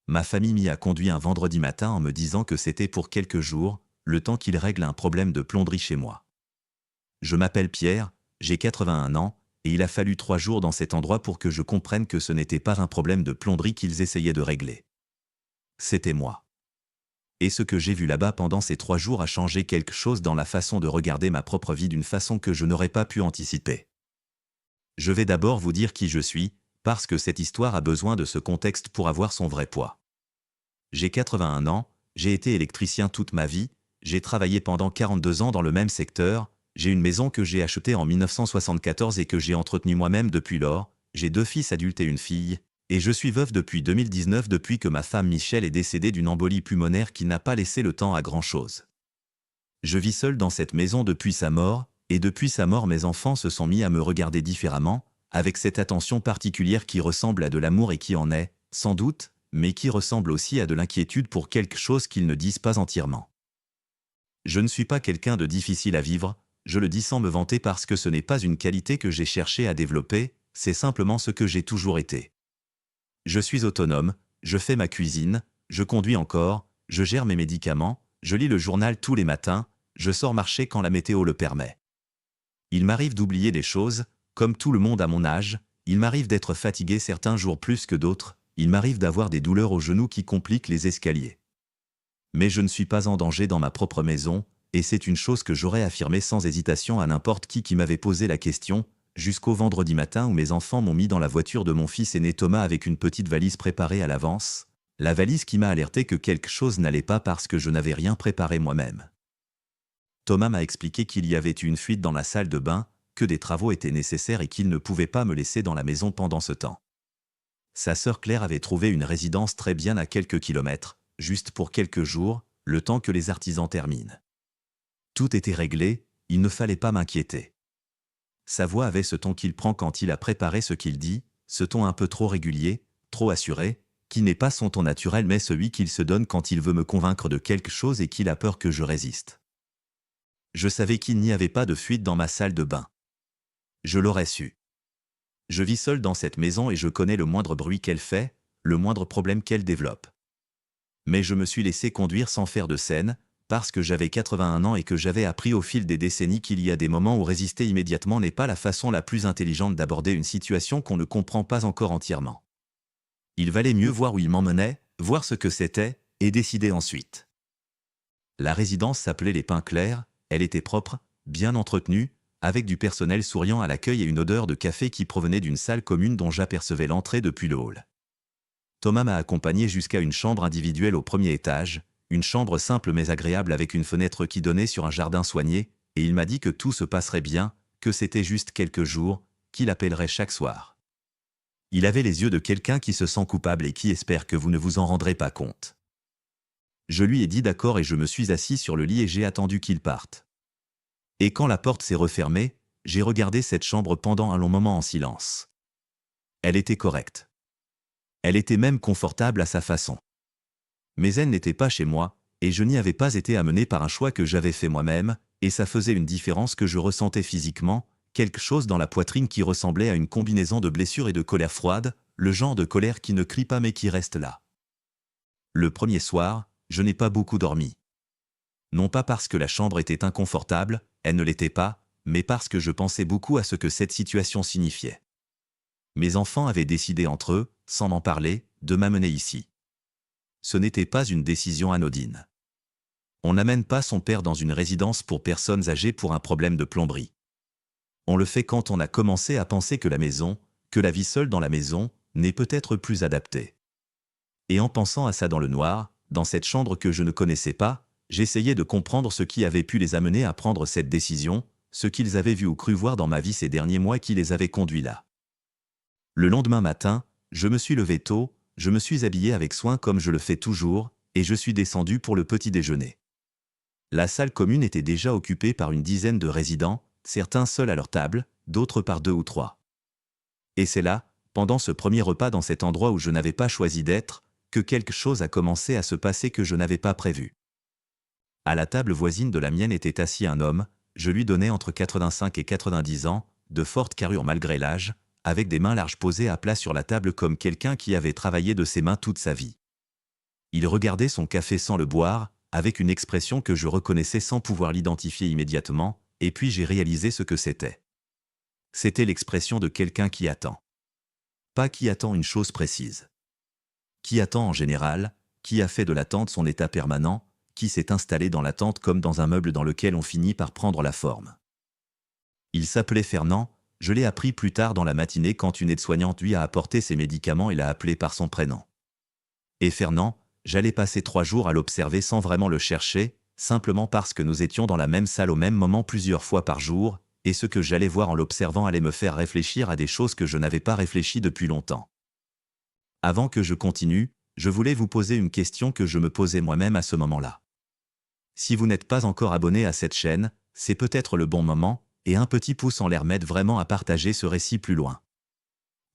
Ma famille m'y a conduit un vendredi matin en me disant que c'était pour quelques jours, le temps qu'ils règlent un problème de plomberie chez moi. Je m'appelle Pierre, j'ai 81 ans, et il a fallu 3 jours dans cet endroit pour que je comprenne que ce n'était pas un problème de plomberie qu'ils essayaient de régler. C'était moi. Et ce que j'ai vu là-bas pendant ces 3 jours a changé quelque chose dans la façon de regarder ma propre vie d'une façon que je n'aurais pas pu anticiper. Je vais d'abord vous dire qui je suis, parce que cette histoire a besoin de ce contexte pour avoir son vrai poids. J'ai 81 ans, j'ai été électricien toute ma vie, j'ai travaillé pendant 42 ans dans le même secteur, j'ai une maison que j'ai achetée en 1974 et que j'ai entretenue moi-même depuis lors, j'ai 2 fils adultes et une fille, et je suis veuve depuis 2019 depuis que ma femme Michel est décédée d'une embolie pulmonaire qui n'a pas laissé le temps à grand-chose. Je vis seul dans cette maison depuis sa mort, et depuis sa mort mes enfants se sont mis à me regarder différemment, avec cette attention particulière qui ressemble à de l'amour et qui en est, sans doute, mais qui ressemble aussi à de l'inquiétude pour quelque chose qu'ils ne disent pas entièrement. Je ne suis pas quelqu'un de difficile à vivre, je le dis sans me vanter parce que ce n'est pas une qualité que j'ai cherché à développer, c'est simplement ce que j'ai toujours été. Je suis autonome, je fais ma cuisine, je conduis encore, je gère mes médicaments, je lis le journal tous les matins, je sors marcher quand la météo le permet. Il m'arrive d'oublier des choses, comme tout le monde à mon âge, il m'arrive d'être fatigué certains jours plus que d'autres, il m'arrive d'avoir des douleurs aux genoux qui compliquent les escaliers. Mais je ne suis pas en danger dans ma propre maison, et c'est une chose que j'aurais affirmée sans hésitation à n'importe qui m'avait posé la question, jusqu'au vendredi matin où mes enfants m'ont mis dans la voiture de mon fils aîné Thomas avec une petite valise préparée à l'avance, la valise qui m'a alerté que quelque chose n'allait pas parce que je n'avais rien préparé moi-même. Thomas m'a expliqué qu'il y avait eu une fuite dans la salle de bain, que des travaux étaient nécessaires et qu'il ne pouvait pas me laisser dans la maison pendant ce temps. Sa sœur Claire avait trouvé une résidence très bien à quelques kilomètres, juste pour quelques jours, le temps que les artisans terminent. Tout était réglé, il ne fallait pas m'inquiéter. Sa voix avait ce ton qu'il prend quand il a préparé ce qu'il dit, ce ton un peu trop régulier, trop assuré, qui n'est pas son ton naturel mais celui qu'il se donne quand il veut me convaincre de quelque chose et qu'il a peur que je résiste. Je savais qu'il n'y avait pas de fuite dans ma salle de bain. Je l'aurais su. Je vis seul dans cette maison et je connais le moindre bruit qu'elle fait, le moindre problème qu'elle développe. Mais je me suis laissé conduire sans faire de scène, parce que j'avais 81 ans et que j'avais appris au fil des décennies qu'il y a des moments où résister immédiatement n'est pas la façon la plus intelligente d'aborder une situation qu'on ne comprend pas encore entièrement. Il valait mieux voir où il m'emmenait, voir ce que c'était, et décider ensuite. La résidence s'appelait les Pins Clairs, elle était propre, bien entretenue, avec du personnel souriant à l'accueil et une odeur de café qui provenait d'une salle commune dont j'apercevais l'entrée depuis le hall. Thomas m'a accompagné jusqu'à une chambre individuelle au premier étage, une chambre simple mais agréable avec une fenêtre qui donnait sur un jardin soigné, et il m'a dit que tout se passerait bien, que c'était juste quelques jours, qu'il appellerait chaque soir. Il avait les yeux de quelqu'un qui se sent coupable et qui espère que vous ne vous en rendrez pas compte. Je lui ai dit d'accord et je me suis assis sur le lit et j'ai attendu qu'il parte. Et quand la porte s'est refermée, j'ai regardé cette chambre pendant un long moment en silence. Elle était correcte. Elle était même confortable à sa façon. Mais elle n'était pas chez moi, et je n'y avais pas été amené par un choix que j'avais fait moi-même, et ça faisait une différence que je ressentais physiquement, quelque chose dans la poitrine qui ressemblait à une combinaison de blessures et de colère froide, le genre de colère qui ne crie pas mais qui reste là. Le premier soir, je n'ai pas beaucoup dormi. Non pas parce que la chambre était inconfortable, elle ne l'était pas, mais parce que je pensais beaucoup à ce que cette situation signifiait. Mes enfants avaient décidé entre eux, sans m'en parler, de m'amener ici. Ce n'était pas une décision anodine. On n'amène pas son père dans une résidence pour personnes âgées pour un problème de plomberie. On le fait quand on a commencé à penser que la maison, que la vie seule dans la maison, n'est peut-être plus adaptée. Et en pensant à ça dans le noir, dans cette chambre que je ne connaissais pas, j'essayais de comprendre ce qui avait pu les amener à prendre cette décision, ce qu'ils avaient vu ou cru voir dans ma vie ces derniers mois qui les avait conduits là. Le lendemain matin, je me suis levé tôt, je me suis habillé avec soin comme je le fais toujours, et je suis descendu pour le petit déjeuner. La salle commune était déjà occupée par une dizaine de résidents, certains seuls à leur table, d'autres par 2 ou 3. Et c'est là, pendant ce premier repas dans cet endroit où je n'avais pas choisi d'être, que quelque chose a commencé à se passer que je n'avais pas prévu. À la table voisine de la mienne était assis un homme, je lui donnais entre 85 et 90 ans, de forte carrure malgré l'âge, avec des mains larges posées à plat sur la table comme quelqu'un qui avait travaillé de ses mains toute sa vie. Il regardait son café sans le boire, avec une expression que je reconnaissais sans pouvoir l'identifier immédiatement, et puis j'ai réalisé ce que c'était. C'était l'expression de quelqu'un qui attend. Pas qui attend une chose précise. Qui attend en général, qui a fait de l'attente son état permanent, qui s'est installé dans l'attente comme dans un meuble dans lequel on finit par prendre la forme. Il s'appelait Fernand, je l'ai appris plus tard dans la matinée quand une aide-soignante lui a apporté ses médicaments et l'a appelé par son prénom. Et Fernand, j'allais passer 3 jours à l'observer sans vraiment le chercher, simplement parce que nous étions dans la même salle au même moment plusieurs fois par jour, et ce que j'allais voir en l'observant allait me faire réfléchir à des choses que je n'avais pas réfléchi depuis longtemps. Avant que je continue, je voulais vous poser une question que je me posais moi-même à ce moment-là. Si vous n'êtes pas encore abonné à cette chaîne, c'est peut-être le bon moment, et un petit pouce en l'air m'aide vraiment à partager ce récit plus loin.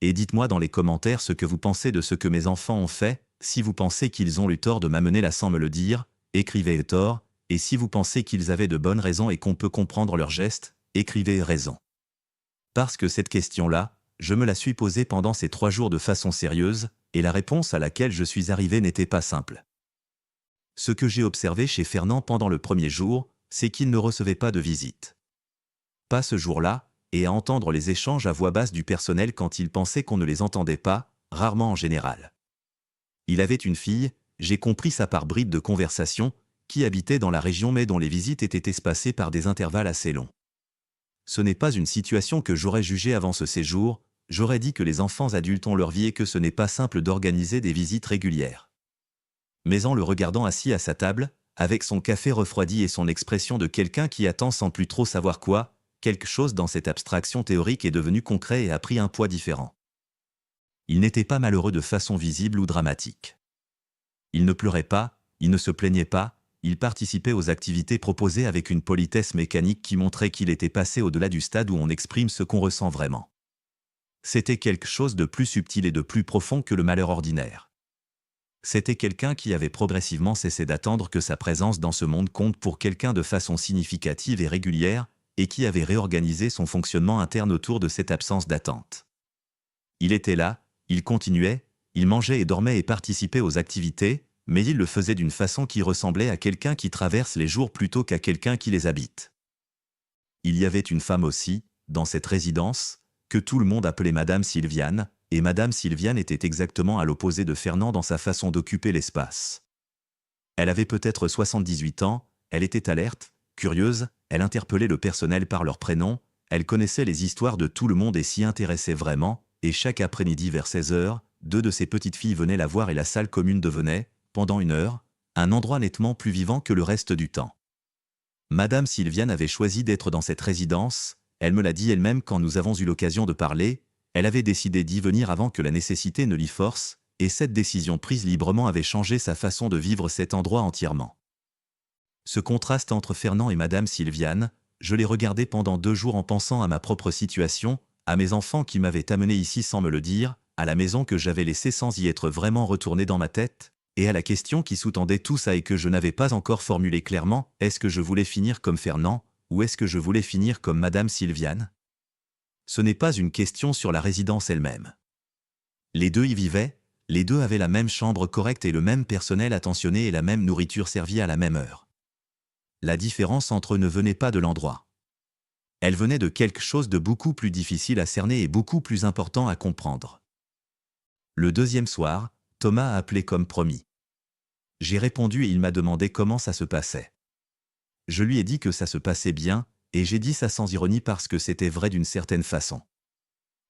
Et dites-moi dans les commentaires ce que vous pensez de ce que mes enfants ont fait, si vous pensez qu'ils ont eu tort de m'amener là sans me le dire, écrivez tort, et si vous pensez qu'ils avaient de bonnes raisons et qu'on peut comprendre leurs gestes, écrivez raison. Parce que cette question-là, je me la suis posée pendant ces 3 jours de façon sérieuse, et la réponse à laquelle je suis arrivé n'était pas simple. Ce que j'ai observé chez Fernand pendant le premier jour, c'est qu'il ne recevait pas de visite. Pas ce jour-là, et à entendre les échanges à voix basse du personnel quand il pensait qu'on ne les entendait pas, rarement en général. Il avait une fille, j'ai compris ça par bribes de conversation, qui habitait dans la région mais dont les visites étaient espacées par des intervalles assez longs. Ce n'est pas une situation que j'aurais jugée avant ce séjour, j'aurais dit que les enfants adultes ont leur vie et que ce n'est pas simple d'organiser des visites régulières. Mais en le regardant assis à sa table, avec son café refroidi et son expression de quelqu'un qui attend sans plus trop savoir quoi, quelque chose dans cette abstraction théorique est devenu concret et a pris un poids différent. Il n'était pas malheureux de façon visible ou dramatique. Il ne pleurait pas, il ne se plaignait pas, il participait aux activités proposées avec une politesse mécanique qui montrait qu'il était passé au-delà du stade où on exprime ce qu'on ressent vraiment. C'était quelque chose de plus subtil et de plus profond que le malheur ordinaire. C'était quelqu'un qui avait progressivement cessé d'attendre que sa présence dans ce monde compte pour quelqu'un de façon significative et régulière, et qui avait réorganisé son fonctionnement interne autour de cette absence d'attente. Il était là, il continuait, il mangeait et dormait et participait aux activités, mais il le faisait d'une façon qui ressemblait à quelqu'un qui traverse les jours plutôt qu'à quelqu'un qui les habite. Il y avait une femme aussi, dans cette résidence, que tout le monde appelait Madame Sylviane, et Madame Sylviane était exactement à l'opposé de Fernand dans sa façon d'occuper l'espace. Elle avait peut-être 78 ans, elle était alerte, curieuse, elle interpellait le personnel par leur prénom, elle connaissait les histoires de tout le monde et s'y intéressait vraiment, et chaque après-midi vers 16 heures, 2 de ses petites filles venaient la voir et la salle commune devenait, pendant 1 heure, un endroit nettement plus vivant que le reste du temps. Madame Sylviane avait choisi d'être dans cette résidence, elle me l'a dit elle-même quand nous avons eu l'occasion de parler, elle avait décidé d'y venir avant que la nécessité ne l'y force, et cette décision prise librement avait changé sa façon de vivre cet endroit entièrement. Ce contraste entre Fernand et Madame Sylviane, je l'ai regardé pendant 2 jours en pensant à ma propre situation, à mes enfants qui m'avaient amené ici sans me le dire, à la maison que j'avais laissée sans y être vraiment retourné dans ma tête, et à la question qui sous-tendait tout ça et que je n'avais pas encore formulée clairement, est-ce que je voulais finir comme Fernand, ou est-ce que je voulais finir comme Madame Sylviane? Ce n'est pas une question sur la résidence elle-même. Les deux y vivaient, les deux avaient la même chambre correcte et le même personnel attentionné et la même nourriture servie à la même heure. La différence entre eux ne venait pas de l'endroit. Elle venait de quelque chose de beaucoup plus difficile à cerner et beaucoup plus important à comprendre. Le deuxième soir, Thomas a appelé comme promis. J'ai répondu et il m'a demandé comment ça se passait. Je lui ai dit que ça se passait bien, et j'ai dit ça sans ironie parce que c'était vrai d'une certaine façon.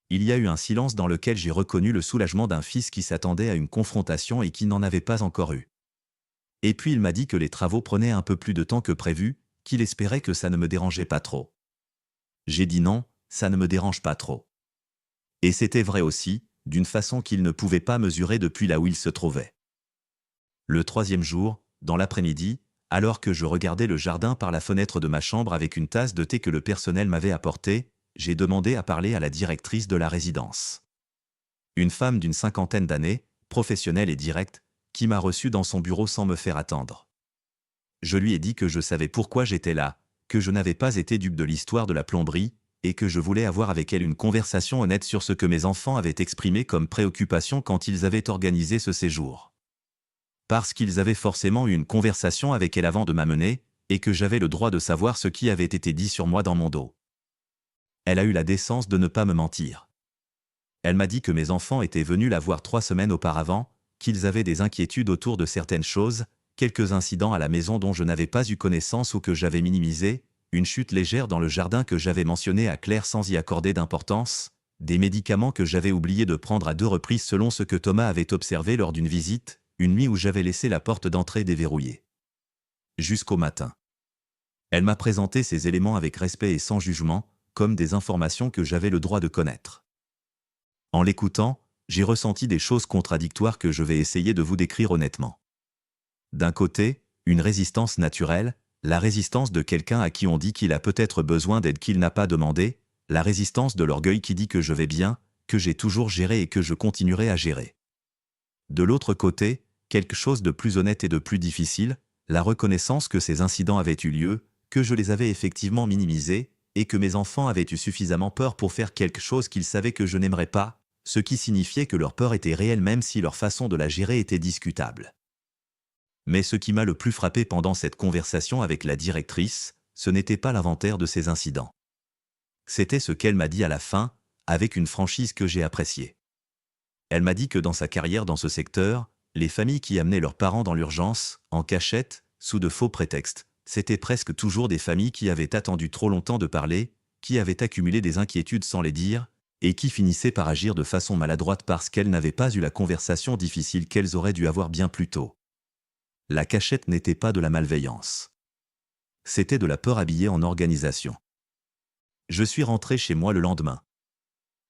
Il y a eu un silence dans lequel j'ai reconnu le soulagement d'un fils qui s'attendait à une confrontation et qui n'en avait pas encore eu. Et puis il m'a dit que les travaux prenaient un peu plus de temps que prévu, qu'il espérait que ça ne me dérangeait pas trop. J'ai dit non, ça ne me dérange pas trop. Et c'était vrai aussi, d'une façon qu'il ne pouvait pas mesurer depuis là où il se trouvait. Le 3e jour, dans l'après-midi, alors que je regardais le jardin par la fenêtre de ma chambre avec une tasse de thé que le personnel m'avait apportée, j'ai demandé à parler à la directrice de la résidence. Une femme d'une 50aine d'années, professionnelle et directe, qui m'a reçu dans son bureau sans me faire attendre. Je lui ai dit que je savais pourquoi j'étais là, que je n'avais pas été dupe de l'histoire de la plomberie, et que je voulais avoir avec elle une conversation honnête sur ce que mes enfants avaient exprimé comme préoccupation quand ils avaient organisé ce séjour. parce qu'ils avaient forcément eu une conversation avec elle avant de m'amener, et que j'avais le droit de savoir ce qui avait été dit sur moi dans mon dos. Elle a eu la décence de ne pas me mentir. Elle m'a dit que mes enfants étaient venus la voir 3 semaines auparavant, qu'ils avaient des inquiétudes autour de certaines choses, quelques incidents à la maison dont je n'avais pas eu connaissance ou que j'avais minimisé, une chute légère dans le jardin que j'avais mentionné à Claire sans y accorder d'importance, des médicaments que j'avais oublié de prendre à 2 reprises selon ce que Thomas avait observé lors d'une visite, une nuit où j'avais laissé la porte d'entrée déverrouillée. Jusqu'au matin. Elle m'a présenté ces éléments avec respect et sans jugement, comme des informations que j'avais le droit de connaître. En l'écoutant, j'ai ressenti des choses contradictoires que je vais essayer de vous décrire honnêtement. D'un côté, une résistance naturelle, la résistance de quelqu'un à qui on dit qu'il a peut-être besoin d'aide qu'il n'a pas demandé, la résistance de l'orgueil qui dit que je vais bien, que j'ai toujours géré et que je continuerai à gérer. De l'autre côté, quelque chose de plus honnête et de plus difficile, la reconnaissance que ces incidents avaient eu lieu, que je les avais effectivement minimisés, et que mes enfants avaient eu suffisamment peur pour faire quelque chose qu'ils savaient que je n'aimerais pas, ce qui signifiait que leur peur était réelle même si leur façon de la gérer était discutable. Mais ce qui m'a le plus frappé pendant cette conversation avec la directrice, ce n'était pas l'inventaire de ces incidents. C'était ce qu'elle m'a dit à la fin, avec une franchise que j'ai appréciée. Elle m'a dit que dans sa carrière dans ce secteur, les familles qui amenaient leurs parents dans l'urgence, en cachette, sous de faux prétextes, c'étaient presque toujours des familles qui avaient attendu trop longtemps de parler, qui avaient accumulé des inquiétudes sans les dire, et qui finissaient par agir de façon maladroite parce qu'elles n'avaient pas eu la conversation difficile qu'elles auraient dû avoir bien plus tôt. La cachette n'était pas de la malveillance. C'était de la peur habillée en organisation. Je suis rentré chez moi le lendemain.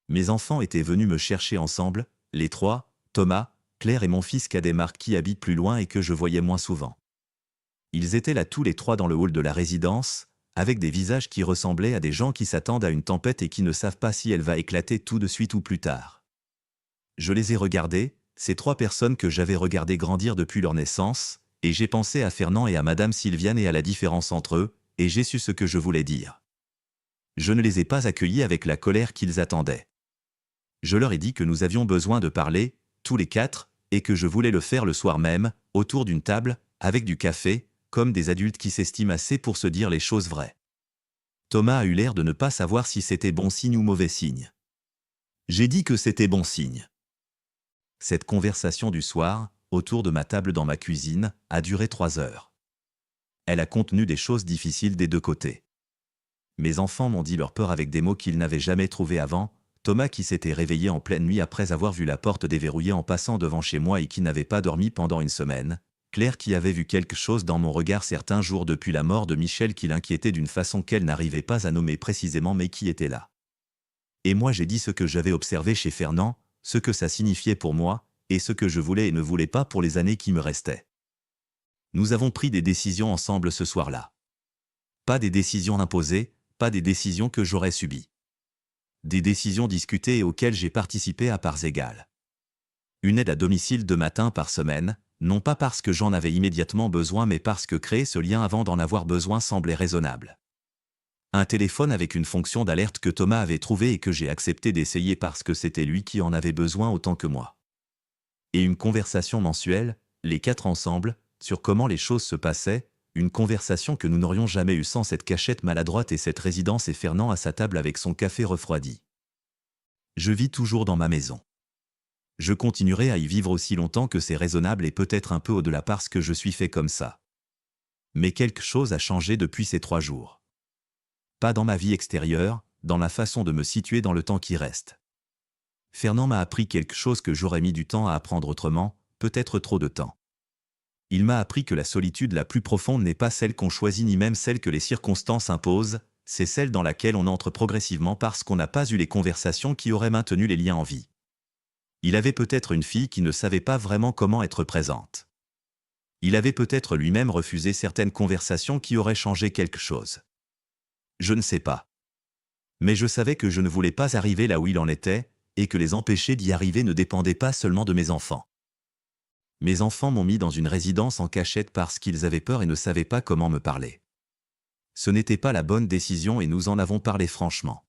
Mes enfants étaient venus me chercher ensemble, les 3, Thomas, Claire et mon fils cadet Marc qui habite plus loin et que je voyais moins souvent. Ils étaient là tous les 3 dans le hall de la résidence, avec des visages qui ressemblaient à des gens qui s'attendent à une tempête et qui ne savent pas si elle va éclater tout de suite ou plus tard. Je les ai regardés, ces 3 personnes que j'avais regardées grandir depuis leur naissance, et j'ai pensé à Fernand et à Madame Sylviane et à la différence entre eux, et j'ai su ce que je voulais dire. Je ne les ai pas accueillis avec la colère qu'ils attendaient. Je leur ai dit que nous avions besoin de parler, tous les 4, et que je voulais le faire le soir même, autour d'une table, avec du café, comme des adultes qui s'estiment assez pour se dire les choses vraies. Thomas a eu l'air de ne pas savoir si c'était bon signe ou mauvais signe. J'ai dit que c'était bon signe. Cette conversation du soir, autour de ma table dans ma cuisine, a duré 3 heures. Elle a contenu des choses difficiles des 2 côtés. Mes enfants m'ont dit leur peur avec des mots qu'ils n'avaient jamais trouvés avant, Thomas qui s'était réveillé en pleine nuit après avoir vu la porte déverrouillée en passant devant chez moi et qui n'avait pas dormi pendant une semaine, Claire qui avait vu quelque chose dans mon regard certains jours depuis la mort de Michel qui l'inquiétait d'une façon qu'elle n'arrivait pas à nommer précisément mais qui était là. Et moi j'ai dit ce que j'avais observé chez Fernand, ce que ça signifiait pour moi, et ce que je voulais et ne voulais pas pour les années qui me restaient. Nous avons pris des décisions ensemble ce soir-là. Pas des décisions imposées, pas des décisions que j'aurais subies. Des décisions discutées et auxquelles j'ai participé à parts égales. Une aide à domicile 2 matins par semaine, non pas parce que j'en avais immédiatement besoin mais parce que créer ce lien avant d'en avoir besoin semblait raisonnable. Un téléphone avec une fonction d'alerte que Thomas avait trouvé et que j'ai accepté d'essayer parce que c'était lui qui en avait besoin autant que moi. Et une conversation mensuelle, les 4 ensemble, sur comment les choses se passaient, une conversation que nous n'aurions jamais eue sans cette cachette maladroite et cette résidence et Fernand à sa table avec son café refroidi. Je vis toujours dans ma maison. Je continuerai à y vivre aussi longtemps que c'est raisonnable et peut-être un peu au-delà parce que je suis fait comme ça. Mais quelque chose a changé depuis ces 3 jours. Pas dans ma vie extérieure, dans la façon de me situer dans le temps qui reste. Fernand m'a appris quelque chose que j'aurais mis du temps à apprendre autrement, peut-être trop de temps. Il m'a appris que la solitude la plus profonde n'est pas celle qu'on choisit ni même celle que les circonstances imposent, c'est celle dans laquelle on entre progressivement parce qu'on n'a pas eu les conversations qui auraient maintenu les liens en vie. Il avait peut-être une fille qui ne savait pas vraiment comment être présente. Il avait peut-être lui-même refusé certaines conversations qui auraient changé quelque chose. Je ne sais pas. Mais je savais que je ne voulais pas arriver là où il en était, et que les empêcher d'y arriver ne dépendaient pas seulement de mes enfants. Mes enfants m'ont mis dans une résidence en cachette parce qu'ils avaient peur et ne savaient pas comment me parler. Ce n'était pas la bonne décision et nous en avons parlé franchement.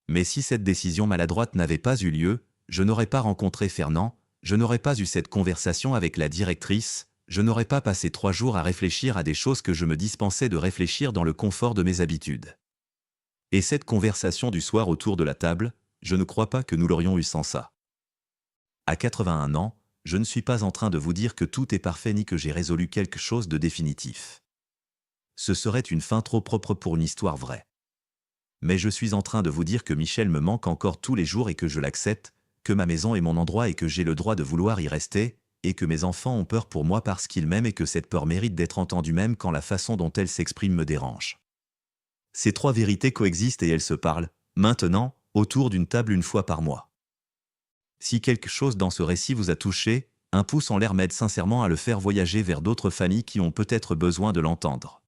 Mais si cette décision maladroite n'avait pas eu lieu, je n'aurais pas rencontré Fernand, je n'aurais pas eu cette conversation avec la directrice, je n'aurais pas passé 3 jours à réfléchir à des choses que je me dispensais de réfléchir dans le confort de mes habitudes. Et cette conversation du soir autour de la table, je ne crois pas que nous l'aurions eue sans ça. À 81 ans, je ne suis pas en train de vous dire que tout est parfait ni que j'ai résolu quelque chose de définitif. Ce serait une fin trop propre pour une histoire vraie. Mais je suis en train de vous dire que Michel me manque encore tous les jours et que je l'accepte, que ma maison est mon endroit et que j'ai le droit de vouloir y rester, et que mes enfants ont peur pour moi parce qu'ils m'aiment et que cette peur mérite d'être entendue même quand la façon dont elle s'exprime me dérange. Ces 3 vérités coexistent et elles se parlent, maintenant, autour d'une table une fois par mois. Si quelque chose dans ce récit vous a touché, un pouce en l'air m'aide sincèrement à le faire voyager vers d'autres familles qui ont peut-être besoin de l'entendre.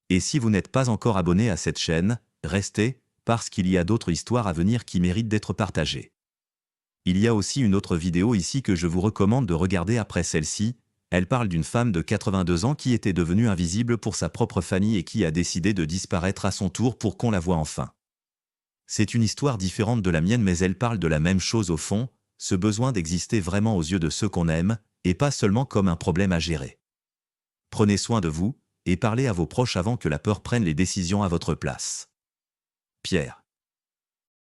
Et si vous n'êtes pas encore abonné à cette chaîne, restez, parce qu'il y a d'autres histoires à venir qui méritent d'être partagées. Il y a aussi une autre vidéo ici que je vous recommande de regarder après celle-ci. Elle parle d'une femme de 82 ans qui était devenue invisible pour sa propre famille et qui a décidé de disparaître à son tour pour qu'on la voie enfin. C'est une histoire différente de la mienne mais elle parle de la même chose au fond, ce besoin d'exister vraiment aux yeux de ceux qu'on aime, et pas seulement comme un problème à gérer. Prenez soin de vous, et parlez à vos proches avant que la peur prenne les décisions à votre place. Pierre.